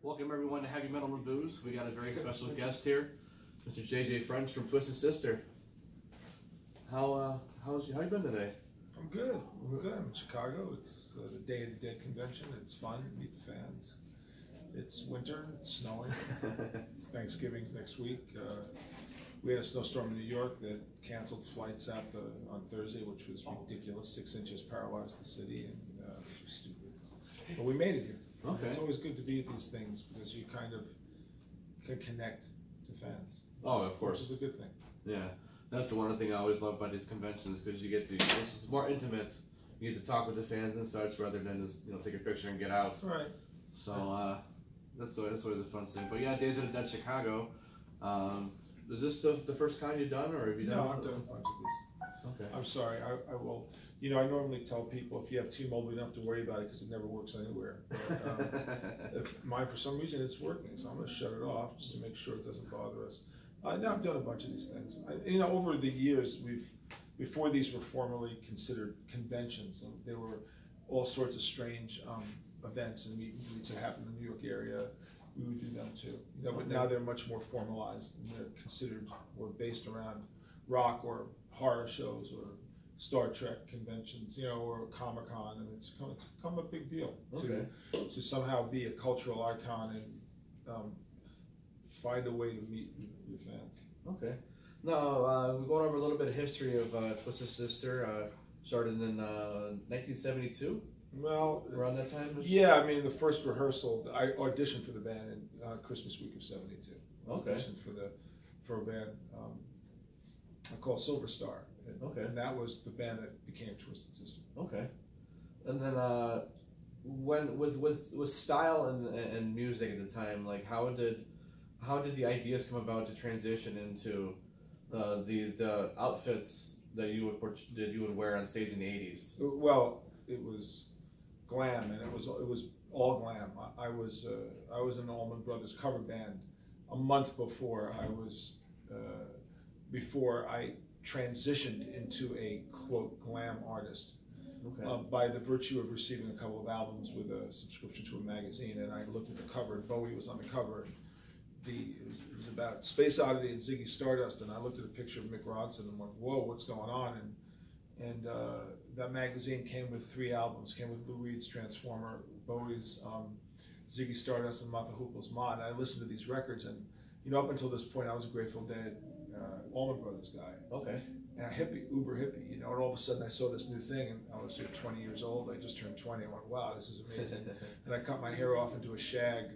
Welcome everyone to Heavy Metal and Booze. We got a very special guest here, Mr. JJ French from Twisted Sister. How you been today? I'm good. I'm good. I'm in Chicago. It's the Day of the Dead convention. It's fun. Meet the fans. It's winter. It's snowing. Thanksgiving's next week. We had a snowstorm in New York that canceled flights out on Thursday, which was ridiculous. 6 inches paralyzed the city, and it was stupid. But we made it here. Okay. It's always good to be at these things because you kind of can connect to fans. Of course. Which is a good thing. Yeah. That's the one thing I always love about these conventions, because you get to, it's more intimate. You get to talk with the fans and such rather than just take a picture and get out. Right. So that's always a fun thing. But yeah, Days of the Dead Chicago. Is this the first kind you've done, or have you done? No, I've done a bunch of these. Okay. I'm sorry. I will. I normally tell people if you have T-Mobile, you don't have to worry about it because it never works anywhere. But, mine, for some reason, it's working, so I'm going to shut it off just to make sure it doesn't bother us. Now I've done a bunch of these things. Over the years, before these were formally considered conventions, and there were all sorts of strange events and meet-and-greets that happened in the New York area. We would do them too. But now they're much more formalized, and they're considered or based around rock or horror shows or Star Trek conventions, or Comic-Con, and it's become a big deal to somehow be a cultural icon and find a way to meet your fans. Okay. Now, we're going over a little bit of history of Twisted Sister. Started in 1972? Well, around that time? Yeah, the first rehearsal, I auditioned for the band in Christmas week of '72. Okay. Auditioned for a band called Silver Star. Okay. And that was the band that became Twisted Sister. Okay. And then when with style and music at the time, like how did the ideas come about to transition into the outfits that you would wear on stage in the 80s? Well, it was glam, and it was all glam. I was in the Allman Brothers cover band a month before I transitioned into a quote glam artist. Okay. By the virtue of receiving a couple of albums with a subscription to a magazine, and I looked at the cover, and Bowie was on the cover. It was about Space Oddity and Ziggy Stardust, and I looked at a picture of Mick Ronson and went, "Whoa, what's going on?" And that magazine came with 3 albums. Came with Lou Reed's Transformer, Bowie's Ziggy Stardust, and Martha Hoople's Mod. And I listened to these records, and up until this point, I was a Grateful Dead, Allman Brothers guy. Okay. And a hippie, uber hippie, and all of a sudden I saw this new thing, and I was 20 years old. I just turned 20. I went, "Wow, this is amazing." And I cut my hair off into a shag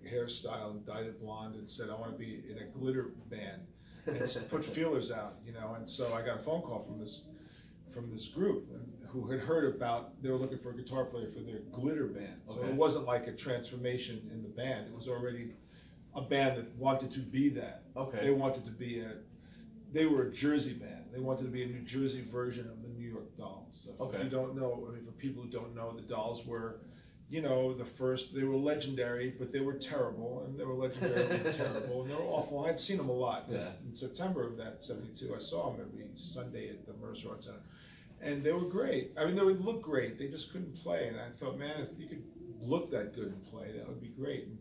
hairstyle and dyed it blonde, and said I want to be in a glitter band, and put feelers out, And so I got a phone call from this group who had heard about, they were looking for a guitar player for their glitter band. So it wasn't like a transformation in the band. It was already a band that wanted to be that. Okay. They wanted to be they were a Jersey band. They wanted to be a New Jersey version of the New York Dolls. So if you don't know, for people who don't know, the Dolls were, they were legendary, but they were terrible, and they were legendarily terrible, and they were awful. I'd seen them a lot. Yeah. In September of that '72, I saw them every Sunday at the Mercer Art Center, and they were great. They would look great. They just couldn't play, and I thought, man, if you could look that good and play, that would be great. And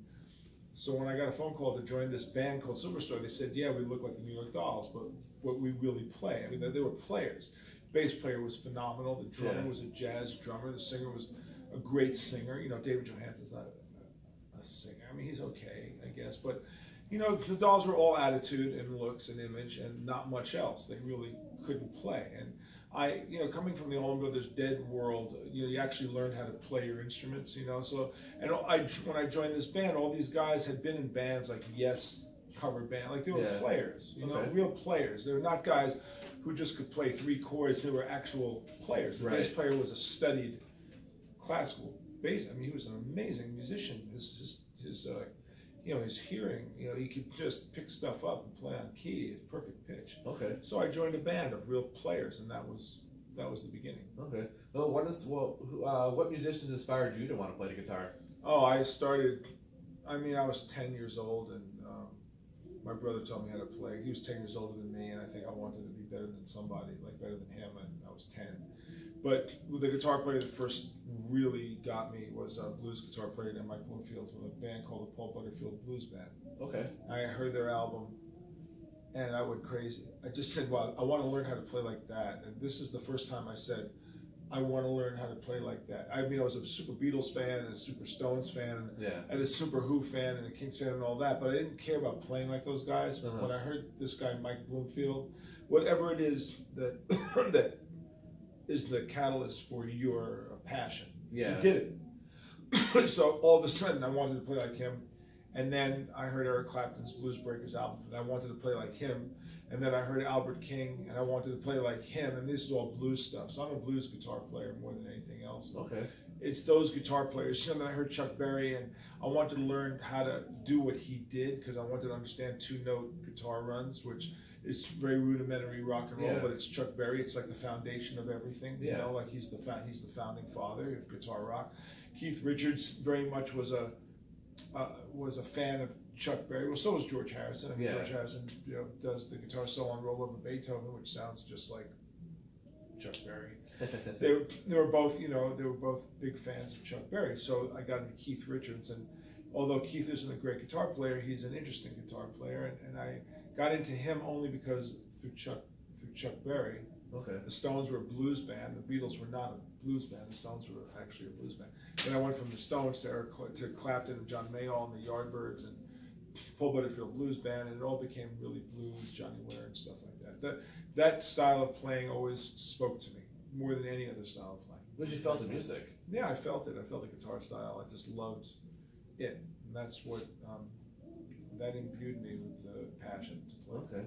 so when I got a phone call to join this band called Silver Star, they said, "Yeah, we look like the New York Dolls, but what we really play." They were players. Bass player was phenomenal. The drummer was a jazz drummer. The singer was a great singer. David Johansen's not a singer. He's okay, I guess. But, the Dolls were all attitude and looks and image and not much else. They really couldn't play. And I, coming from the Allman Brothers Dead world, you actually learn how to play your instruments, So, and when I joined this band, all these guys had been in bands like Yes cover band, like they were players, real players. They were not guys who just could play 3 chords. They were actual players. The bass player was a studied classical bass. He was an amazing musician. His hearing, he could just pick stuff up and play on key at perfect pitch. Okay. So I joined a band of real players, and that was the beginning. Okay. Well, what musicians inspired you to want to play the guitar? Oh, I started. I was 10 years old, and my brother taught me how to play. He was 10 years older than me, and I think I wanted to be better than somebody, like better than him, and I was 10. But the guitar player that first really got me was a blues guitar player named Mike Bloomfield from a band called the Paul Butterfield Blues Band. Okay. I heard their album, and I went crazy. I just said, well, I want to learn how to play like that. And this is the first time I said, I want to learn how to play like that. I mean, I was a super Beatles fan and a super Stones fan and a super Who fan and a Kings fan and all that, but I didn't care about playing like those guys. But when I heard this guy, Mike Bloomfield, whatever it is that that is the catalyst for your passion, he did it. So all of a sudden, I wanted to play like him. And then I heard Eric Clapton's Blues Breakers album, and I wanted to play like him. And then I heard Albert King, and I wanted to play like him. And this is all blues stuff. So I'm a blues guitar player more than anything else. Okay. It's those guitar players. You know, then I heard Chuck Berry, and I wanted to learn how to do what he did because I wanted to understand 2-note guitar runs, which is very rudimentary rock and roll. But it's Chuck Berry. It's like the foundation of everything. You know, like he's the founding father of guitar rock. Keith Richards very much was a fan of Chuck Berry. Well, so was George Harrison. I mean, George Harrison, you know, does the guitar solo on Roll Over Beethoven, which sounds just like Chuck Berry. they were both, you know, they were both big fans of Chuck Berry. So I got into Keith Richards, and although Keith isn't a great guitar player, he's an interesting guitar player, and I got into him only because through Chuck Berry. Okay. The Stones were a blues band. The Beatles were not a blues band. The Stones were actually a blues band. Then I went from the Stones to Clapton and John Mayall and the Yardbirds and Paul Butterfield Blues Band, and it all became really blues, Johnny Winter and stuff like that. That style of playing always spoke to me more than any other style of playing. But you felt the music. Yeah, I felt it. I felt the guitar style. I just loved it. And that's what that imbued me with the passion to play. Okay.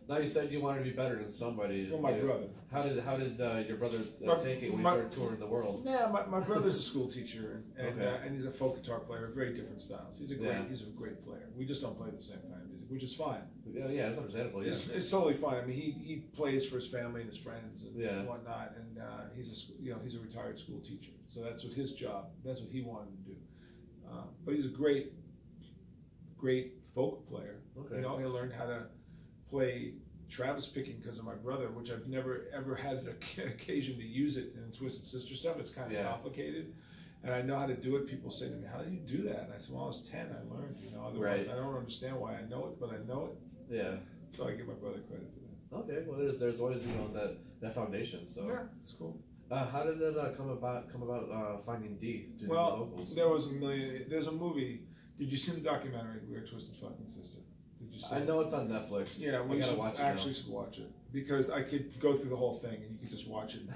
Now you said you wanted to be better than somebody. Well, my brother. How did your brother take it when you started touring the world? Yeah, my brother's a school teacher and he's a folk guitar player. Very different styles. He's a great player. We just don't play the same kind of music, which is fine. Yeah, it's understandable. Yeah, it's totally fine. I mean, he plays for his family and his friends and whatnot, and he's a retired school teacher. So that's what his job. That's what he wanted to do. But he's a great folk player. Okay. You know, he learned how to play Travis picking because of my brother, which I've never ever had an occasion to use it in Twisted Sister stuff. It's kind of complicated, and I know how to do it. People say to me, "How do you do that?" And I said, "Well, I was 10. I learned. You know, otherwise I don't understand why I know it, but I know it." Yeah. So I give my brother credit for that. Okay. Well, there's always that foundation. So yeah, it's cool. How did it come about finding Dee doing the vocals? There's a movie. Did you see the documentary We Are Twisted Fucking Sister? Did you see I know it's on Netflix. Yeah, we should watch it because I could go through the whole thing and you could just watch it.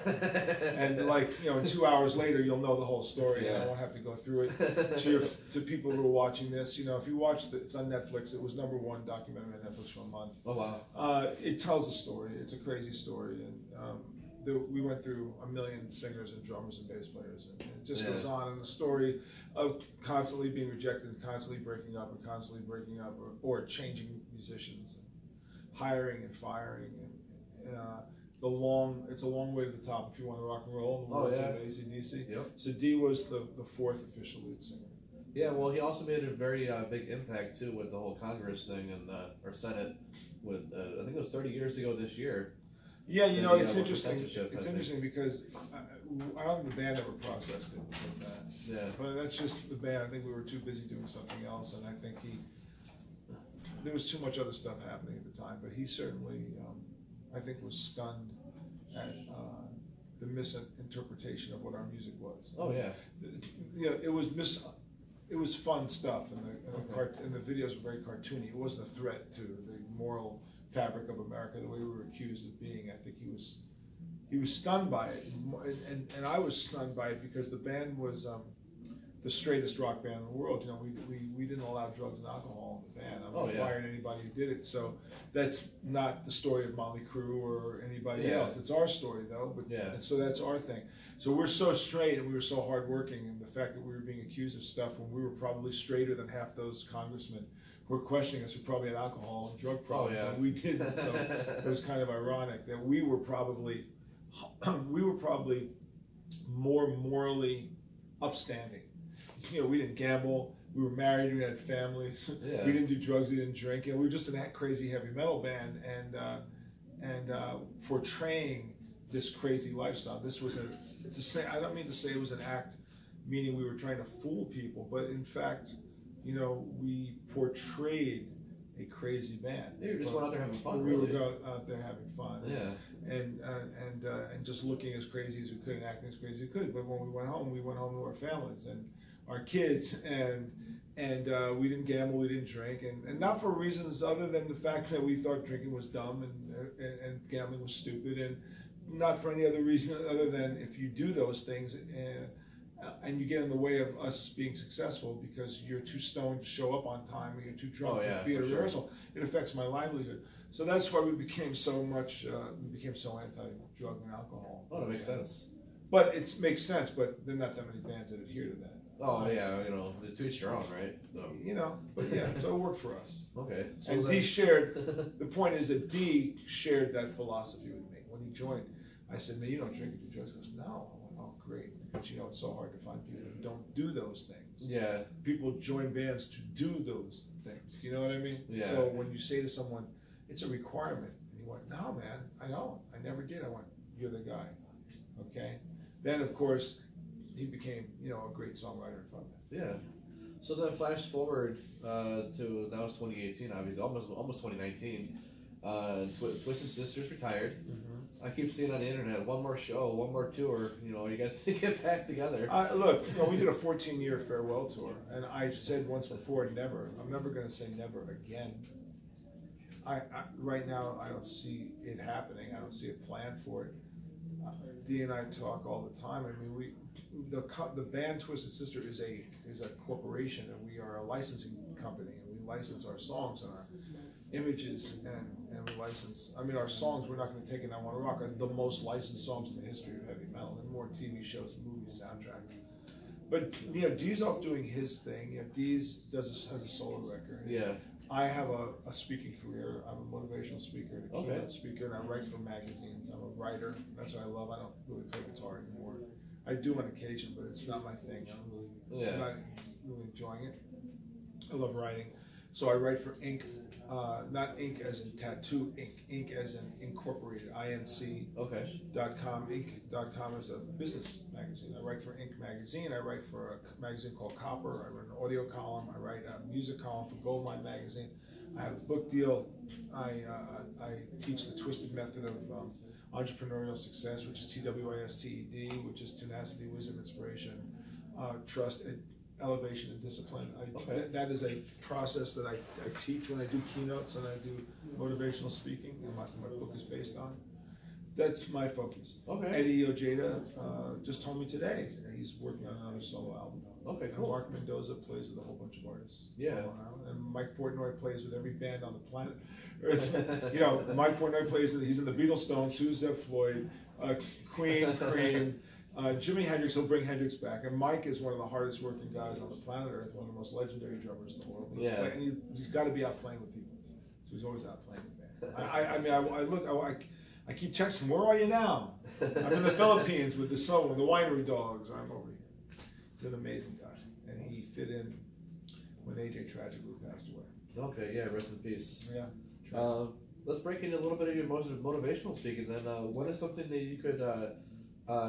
And in 2 hours later, you'll know the whole story and I won't have to go through it. To people who are watching this, if you watch it's on Netflix. It was #1 documentary on Netflix for a month. Oh, wow. It tells a story. It's a crazy story. And we went through a million singers and drummers and bass players. And it just goes on. And the story of constantly being rejected, and constantly breaking up, or changing musicians, and hiring and firing, and it's a long way to the top if you want to rock and roll. AC/DC. Yep. So Dee was the 4th official lead singer. Yeah, well, he also made a very big impact too with the whole Congress thing and or Senate. With I think it was 30 years ago this year. Yeah, it's interesting. It's interesting because I don't think the band ever processed it because that. Yeah. But that's just the band. I think we were too busy doing something else, and I think there was too much other stuff happening at the time. But he certainly, I think, was stunned at the misinterpretation of what our music was. Oh yeah. It was fun stuff, and the videos were very cartoony. It wasn't a threat to the moral fabric of America the way we were accused of being. I think he was stunned by it, and I was stunned by it because the band was the straightest rock band in the world. We didn't allow drugs and alcohol in the band. We fired anybody who did it. So that's not the story of Motley Crue or anybody else. It's our story though. And so that's our thing. So we're so straight and we were so hardworking, and the fact that we were being accused of stuff when we were probably straighter than half those congressmen who were questioning us, who probably had alcohol and drug problems, and we didn't. So it was kind of ironic that we were probably more morally upstanding. We didn't gamble. We were married. We had families. Yeah. We didn't do drugs. We didn't drink. And we were just a crazy heavy metal band, and portraying this crazy lifestyle. This was I don't mean to say it was an act meaning we were trying to fool people, but in fact, you know, we portrayed a crazy band. Yeah, you just went out there having fun. We really. were out there having fun. Yeah. And just looking as crazy as we could and acting as crazy as we could. But when we went home to our families and our kids, and we didn't gamble, we didn't drink, and not for reasons other than the fact that we thought drinking was dumb and gambling was stupid, and not for any other reason other than if you do those things and you get in the way of us being successful because you're too stoned to show up on time or you're too drunk to be at a rehearsal, it affects my livelihood. So that's why we became so anti-drug and alcohol. Oh, that makes sense. But it makes sense, but there are not that many bands that adhere to that. Oh, yeah, you know, to each your own, right? No. You know, but yeah, so it worked for us. Okay. So and D shared, the point is that D shared that philosophy with me. When he joined, I said, man, you don't drink and do drugs. He goes, no. I went, oh, great. Because, you know, it's so hard to find people that don't do those things. Yeah. People join bands to do those things. You know what I mean? Yeah. So when you say to someone, it's a requirement, and he went, no, man, I don't. I never did. I went, you're the guy. Okay? Then, of course, he became, you know, a great songwriter and frontman. Yeah. So then flash forward to now it's 2018, obviously, almost 2019. Twisted Sisters retired. I keep seeing on the internet, one more show, one more tour. You know, you guys get back together. Look, you know, we did a 14-year farewell tour, and I said once before, never. I'm never going to say never again. Right now, I don't see it happening. I don't see a plan for it. Dee and I talk all the time. I mean, the band Twisted Sister is a corporation, and we are a licensing company, and we license our songs and our images, and we license. I mean, our songs, we're not going to take it. I Want to Rock are the most licensed songs in the history of heavy metal, and more TV shows, movies, soundtracks. But you know, Dee's off doing his thing. You know, Dee's has a solo record. Yeah. I have a speaking career. I'm a motivational speaker, a keynote speaker, and I write for magazines. I'm a writer. That's what I love. I don't really play guitar anymore. I do on occasion, but it's not my thing. I'm not really enjoying it. I love writing. So I write for Inc. Not Inc. as in tattoo, Inc. as in incorporated, INC. Okay. .com. Inc.com is a business magazine. I write for Inc. magazine. I write for a magazine called Copper. I run an audio column. I write a music column for Goldmine magazine. I have a book deal. I teach the Twisted Method of entrepreneurial success, which is TWISTED, which is tenacity, wisdom, inspiration, trust, elevation, and discipline. That is a process that I teach when I do keynotes and I do motivational speaking, and my book is based on. That's my focus. Okay. Eddie Ojeda just told me today he's working on another solo album. Okay, and cool. Mark Mendoza plays with a whole bunch of artists. Yeah. And Mike Portnoy plays with every band on the planet. You know, Mike Portnoy plays, he's in the Beatles, Stones, Who's That, Floyd, Queen, Cream, Jimi Hendrix. He'll bring Hendrix back. And Mike is one of the hardest working guys on the planet Earth, one of the most legendary drummers in the world. Yeah. And he's got to be out playing with people. So he's always out playing with bands. I keep texting, where are you now? I'm in the Philippines with the winery dogs. I'm over here. He's an amazing guy. And he fit in when AJ tragically passed away. Okay, yeah, rest in peace. Yeah. Let's break into a little bit of your motivational speaking then. What is something that you could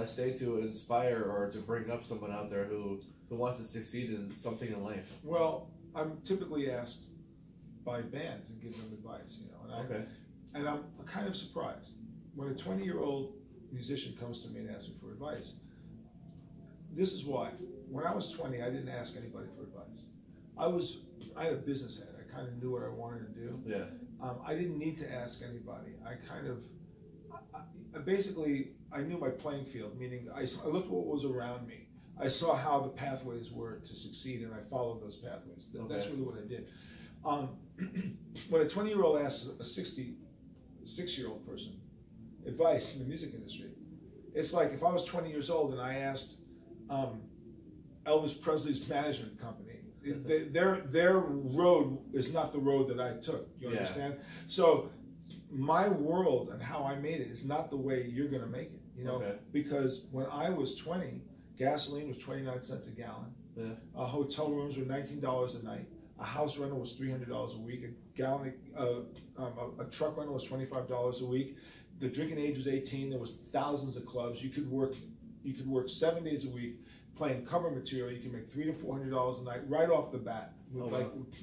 say to inspire or to bring up someone out there who wants to succeed in something in life? Well, I'm typically asked by bands and give them advice, you know. And I'm kind of surprised when a 20-year-old musician comes to me and asks me for advice. This is why. When I was 20, I didn't ask anybody for advice. I had a business head. I kind of knew what I wanted to do. Yeah. I didn't need to ask anybody. Basically, I knew my playing field, meaning I looked at what was around me. I saw how the pathways were to succeed, and I followed those pathways. That's really what I did. When a 20-year-old asks a 66-year-old person advice in the music industry, it's like if I was 20 years old and I asked Elvis Presley's management company, their road is not the road that I took. You understand? So my world and how I made it is not the way you're going to make it. You know, because when I was 20, gasoline was 29 cents a gallon. Yeah. Hotel rooms were $19 a night. A house rental was $300 a week. A truck rental was $25 a week. The drinking age was 18. There was thousands of clubs. You could work 7 days a week, playing cover material, you can make $300 to $400 a night right off the bat.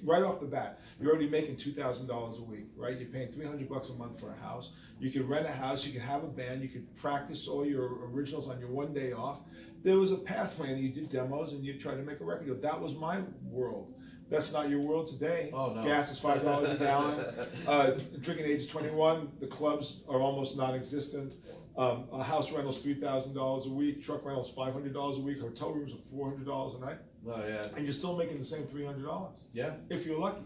Right off the bat, you're already making $2,000 a week, right? You're paying $300 a month for a house. You can rent a house, you can have a band, you can practice all your originals on your one day off. There was a pathway, and you did demos, and you tried to make a record deal. That was my world. That's not your world today. Oh, no. Gas is $5 a gallon. Drinking age 21. The clubs are almost non-existent. A house rental's $3,000 a week. Truck rental's $500 a week. Hotel rooms are $400 a night. Oh yeah. And you're still making the same $300. Yeah. If you're lucky.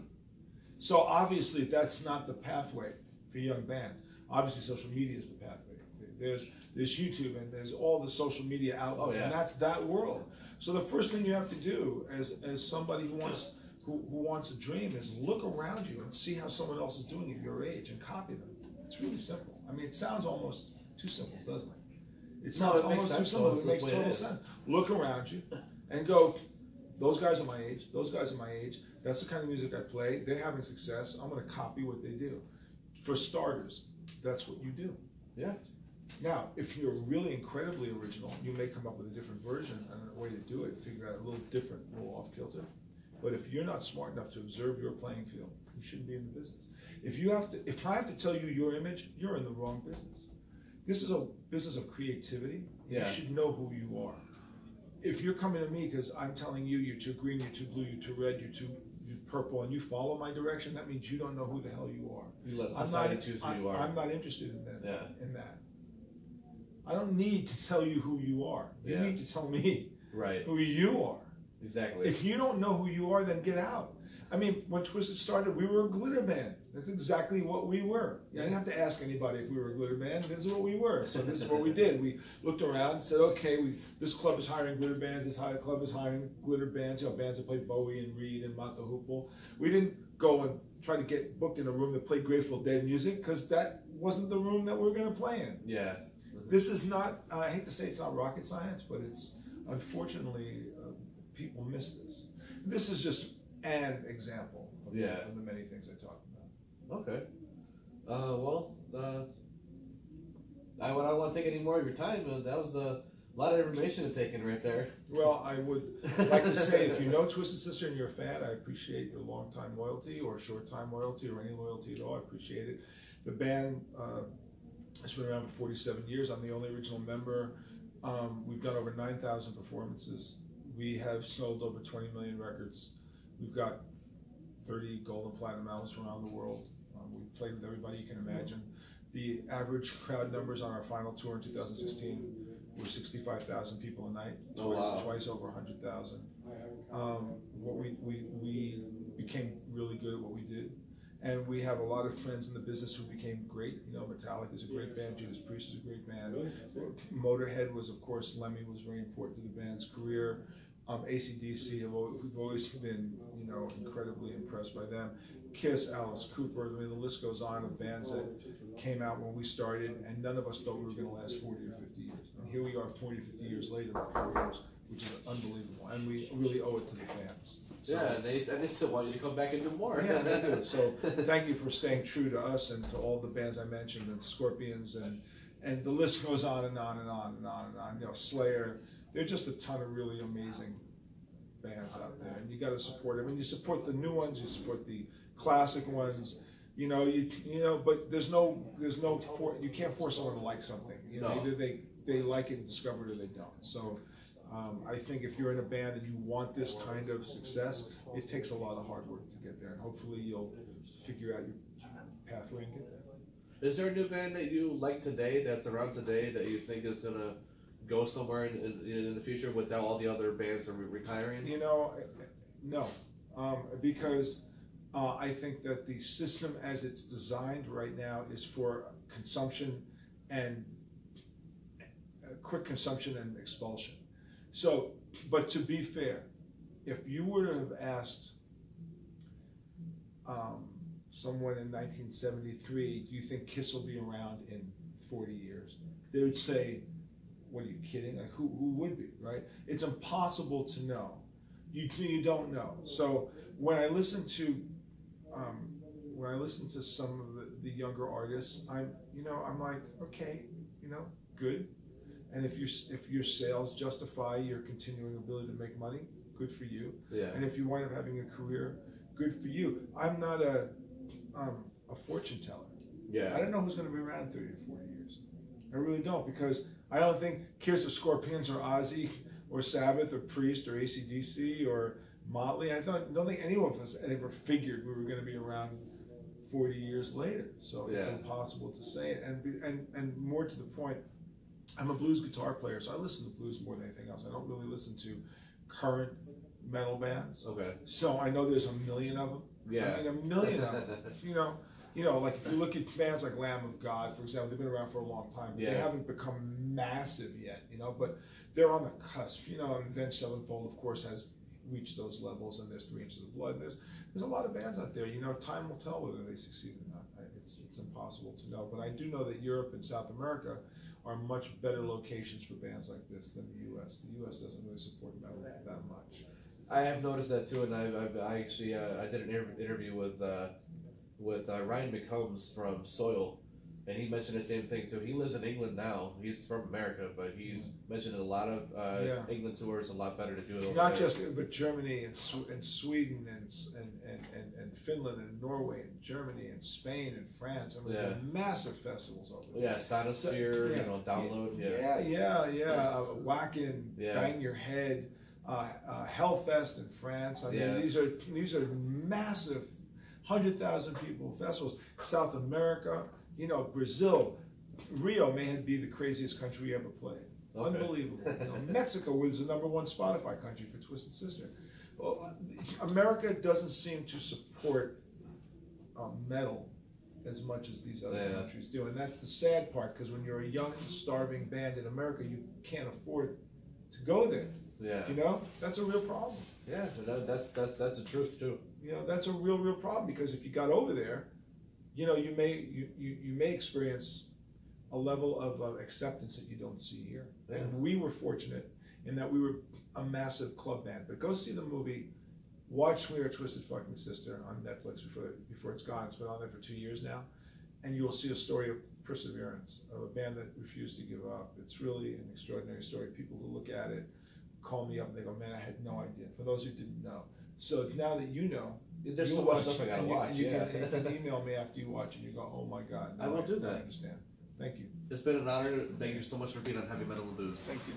So obviously that's not the pathway for young bands. Obviously social media is the pathway. There's YouTube and there's all the social media outlets, and that's that world. So the first thing you have to do as somebody who wants a dream is look around you and see how someone else is doing at your age and copy them. It's really simple. I mean, it sounds almost too simple, doesn't it? It sounds almost too simple. It makes total sense. Look around you and go, those guys are my age. Those guys are my age. That's the kind of music I play. They're having success. I'm going to copy what they do. For starters, that's what you do. Yeah. Now, if you're really incredibly original, you may come up with a different version and a way to do it, figure out a little different, a little off kilter. But if you're not smart enough to observe your playing field, you shouldn't be in the business. If I have to tell you your image, you're in the wrong business. This is a business of creativity. You should know who you are. If you're coming to me because I'm telling you you're too green, you're too blue, you're too red, you're purple, and you follow my direction, that means you don't know who the hell you are. You let society choose who you are. I'm not interested in that. I don't need to tell you who you are. You need to tell me who you are. Exactly. If you don't know who you are, then get out. I mean, when Twisted started, we were a glitter band. That's exactly what we were. I didn't have to ask anybody if we were a glitter band. This is what we were. So this is what we did. We looked around and said, okay, this club is hiring glitter bands. This club is hiring glitter bands. You know, bands that play Bowie and Reed and Mott the Hoople. We didn't go and try to get booked in a room that played Grateful Dead music because that wasn't the room that we were going to play in. Yeah. This is not, I hate to say it's not rocket science, but it's, unfortunately, people miss this. This is just an example of the many things I talked about. Okay. I don't want to take any more of your time. That was a lot of information to take in right there. Well, I would like to say, if you know Twisted Sister and you're a fan, I appreciate your long-time loyalty or short-time loyalty or any loyalty at all. I appreciate it. The band has been around for 47 years. I'm the only original member. We've done over 9,000 performances. We have sold over 20 million records. We've got 30 gold and platinum albums from around the world. We've played with everybody you can imagine. The average crowd numbers on our final tour in 2016 were 65,000 people a night, twice over 100,000. We became really good at what we did. And we have a lot of friends in the business who became great. You know, Metallica is a great band. Judas Priest is a great band. Motorhead was, of course, Lemmy was very important to the band's career. AC/DC, we've always been, you know, incredibly impressed by them. Kiss, Alice Cooper, I mean, the list goes on of bands that came out when we started, and none of us thought we were going to last 40 or 50 years. And here we are 40, 50 years later, which is unbelievable. And we really owe it to the fans. So, yeah, and they still want you to come back and do more. Yeah, they do. So thank you for staying true to us and to all the bands I mentioned, and Scorpions, and the list goes on and on and on and on and on. You know, Slayer. There are just a ton of really amazing bands out there, and you got to support them. And you support the new ones, you support the classic ones. You know, but you can't force someone to like something. You know, either they like it and discover it, or they don't. So. I think if you're in a band and you want this kind of success, it takes a lot of hard work to get there, and hopefully you'll figure out your pathway and get there. Is there a new band that you like today, that's around today, that you think is going to go somewhere in the future without all the other bands are retiring? You know, no, because I think that the system as it's designed right now is for consumption and quick consumption and expulsion. So, but to be fair, if you were to have asked someone in 1973, do you think Kiss will be around in 40 years? They would say, what are you kidding? Like, who would be, right? It's impossible to know. You don't know. So when I listen to some of the younger artists, I'm like, okay, good. And if your sales justify your continuing ability to make money, good for you. Yeah. And if you wind up having a career, good for you. I'm not a fortune teller. Yeah. I don't know who's going to be around 30 or 40 years. I really don't, because I don't think Killers of Scorpions or Ozzy or Sabbath or Priest or AC/DC or Motley, I don't think any of us ever figured we were going to be around 40 years later. So it's impossible to say it. And more to the point, I'm a blues guitar player, so I listen to blues more than anything else. I don't really listen to current metal bands. Okay. So I know there's a million of them. Yeah. I mean, a million of them. You know, like if you look at bands like Lamb of God, for example, they've been around for a long time, but they haven't become massive yet, but they're on the cusp, and Avenged Sevenfold, of course, has reached those levels, and there's 3 Inches of Blood, and there's a lot of bands out there, time will tell whether they succeed or not. It's impossible to know, but I do know that Europe and South America are much better locations for bands like this than the U.S. The U.S. doesn't really support metal that much. I have noticed that too, and I actually I did an interview with Ryan McCombs from Soil, and he mentioned the same thing too. He lives in England now. He's from America, but he's mentioned a lot of England tours. A lot better to do it over Not there. just, but Germany and Sweden and Finland and Norway and Germany and Spain and France. I mean, there are massive festivals over there. Yeah, Sonosphere, Download. Wacken, Bang Your Head, Hellfest in France. I mean, these are massive, 100,000 people festivals. South America, Brazil, Rio may be the craziest country we ever played. Okay. Unbelievable. Mexico was the #1 Spotify country for Twisted Sister. Well, America doesn't seem to support metal as much as these other countries do, and that's the sad part. Because when you're a young, starving band in America, you can't afford to go there. Yeah. That's a real problem. Yeah, that's the truth too. That's a real problem, because if you got over there, you may experience a level of acceptance that you don't see here. Yeah. And we were fortunate in that we were a massive club band. But go see the movie, watch Swear Twisted Fucking Sister on Netflix before it's gone. It's been on there for 2 years now. And you'll see a story of perseverance, of a band that refused to give up. It's really an extraordinary story. People who look at it call me up and they go, man, I had no idea. For those who didn't know. So now that you know, there's so much stuff I gotta watch. You can email me after you watch and you go, oh my God. I will do that. I understand. Thank you. It's been an honor. Thank you so much for being on Heavy Metal and Booze. Thank you.